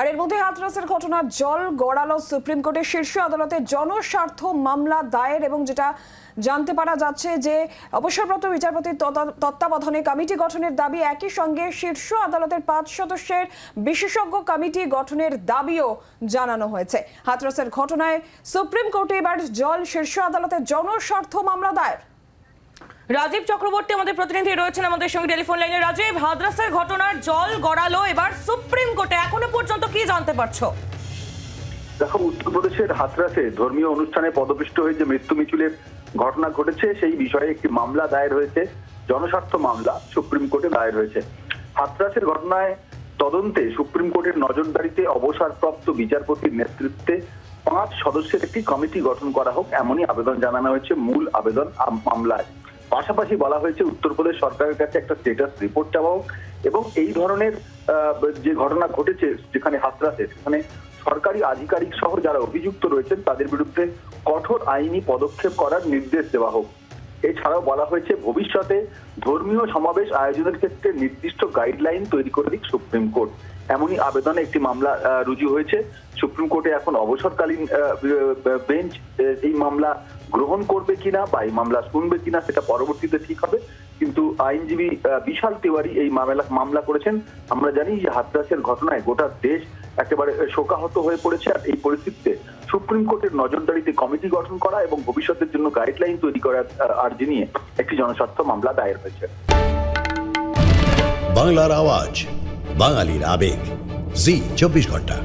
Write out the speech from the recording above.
আর এর মধ্যে হাতরাসের ঘটনা জল গড়ালো সুপ্রিম কোর্টের শীর্ষ আদালতে জনস্বার্থ মামলা দায়ের, এবং যেটা জানতে পারা যাচ্ছে যে অবসরপ্রাপ্ত বিচারপতির তত্ত্বাবধানে কমিটি গঠনের দাবি, একই সঙ্গে শীর্ষ আদালতের 5 সদস্যের বিশেষজ্ঞ কমিটি গঠনের দাবিও জানানো হয়েছে। হাতরাসের ঘটনায় সুপ্রিম কোর্টে এবার শীর্ষ আদালতে জনস্বার্থ মামলা দায়ের। রাজীব চক্রবর্তী আমাদের প্রতিনিধি রয়েছেন আমাদের সঙ্গে টেলিফোন লাইনে। রাজীব, হাতরাসের ঘটনার জল গড়ালো এবার সুপ্রিম কোর্টে, এখনো পর্যন্ত কি জানতে পারছো? দেখো, উত্তরপ্রদেশের হাতরাসে ধর্মীয় অনুষ্ঠানে পদপিষ্ট হয়ে যে মৃত্যু মিছিলের ঘটনা ঘটেছে সেই বিষয়ে একটি মামলা দায়ের হয়েছে, জনস্বার্থ মামলা সুপ্রিম কোর্টে দায়ের হয়েছে। হাতরাসের ঘটনায় তদন্তে সুপ্রিম কোর্টের নজরদারিতে অবসরপ্রাপ্ত বিচারপতির নেতৃত্বে 5 সদস্যের একটি কমিটি গঠন করা হোক, এমনই আবেদন জানানো হয়েছে মূল আবেদন মামলায়। পাশাপাশি বলা হয়েছে উত্তরপ্রদেশ সরকারের কাছে একটা স্ট্যাটাস রিপোর্ট চাওয়া হোক, এবং এই ধরনের যে ঘটনা ঘটেছে যেখানে হাতরাসে, সেখানে সরকারি আধিকারিক সহ যারা অভিযুক্ত রয়েছেন তাদের বিরুদ্ধে কঠোর আইনি পদক্ষেপ করার নির্দেশ দেওয়া হোক। এছাড়াও বলা হয়েছে ভবিষ্যতে ধর্মীয় সমাবেশ আয়োজনের ক্ষেত্রে নির্দিষ্ট গাইডলাইন তৈরি করে দিক সুপ্রিম কোর্ট, এমনই আবেদনে একটি মামলা রুজু হয়েছে। সুপ্রিম কোর্টে এখন অবসরকালীন বেঞ্চ এই মামলা গ্রহণ করবে কিনা বা এই মামলা শুনবে কিনা সেটা পরবর্তীতে ঠিক হবে, কিন্তু আইনজীবী বিশাল তিওয়ারি এই মামলা করেছেন। আমরা জানি যে হাতরাসের ঘটনায় গোটা দেশ একেবারে শোকাহত হয়ে পড়েছে, আর এই পরিস্থিতিতে সুপ্রিম কোর্টের নজরদারিতে কমিটি গঠন করা এবং ভবিষ্যতের জন্য গাইডলাইন তৈরি করার আর্জি নিয়ে একটি জনস্বার্থ মামলা দায়ের হয়েছে। বাংলার আওয়াজ, বাঙালির আবেগ, জি 24 ঘন্টা।